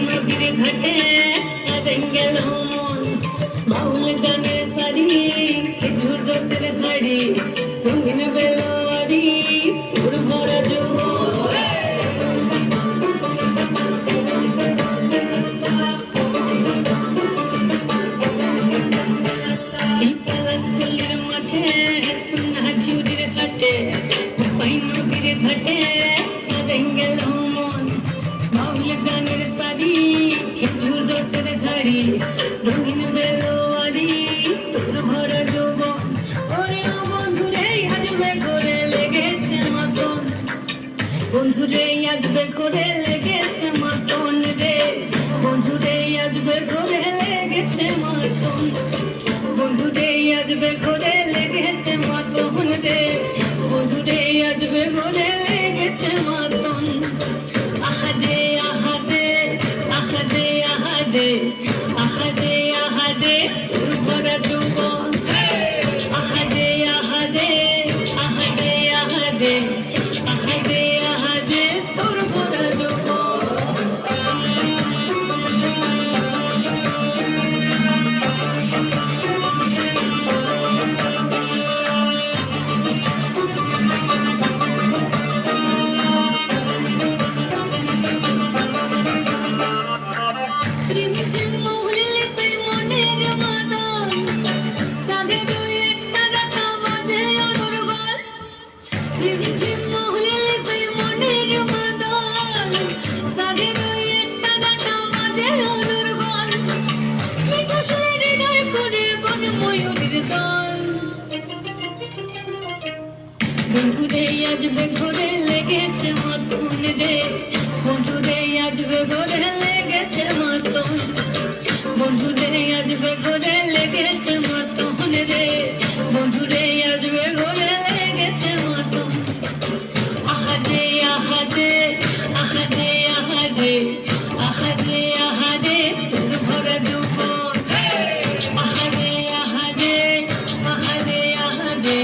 নদীর ঘাটে গেল মন বাউল গানের সারি সিঁদুর রসের হাড়ি রঙিন বেলোয়ারি তোর ভরা স্থলের মাঠে সোনা ঝুড়ির ঘাটে নদীর ঘাটে গেল মন বাউল গানের সারি খেজুর রসের ধারি রঙিন বেলোয়ারি তোর ভরা যৌবন ওরে ও বন্ধুরে আজবে ঘরে লেগেছে মাতন বন্ধুরে আজবে ঘরে লেগেছে মাতন রে বন্ধুরে আজবে ঘরে লেগেছে মাতন বন্ধুরে আজবে ঘরে লেগেছে মাতন রে বন্ধুরে আজবে ঘরে লেগেছে মাতন আহাদে আহাদে আহাদে আহাদে আহাদে আহাদে তোর ভরা যৌবন আহাদে আহাদে আহাদে আহাদে আহাদে আহাদে তোর ভরা যৌবন বন্ধুরে আজবে ঘরে লেগেছে মাতন রে বন্ধুরে আজবে ঘরে লেগেছে মাতন বন্ধুরে আজবে ঘরে লেগেছে মাতন রে বন্ধুরে আজবে ঘরে লেগেছে মাতন আহাদে আহাদে আহাদে আহাদে আহাদে আহাদে তোর ভরা যৌবন আহাদে আহাদে আহাদে আহাদে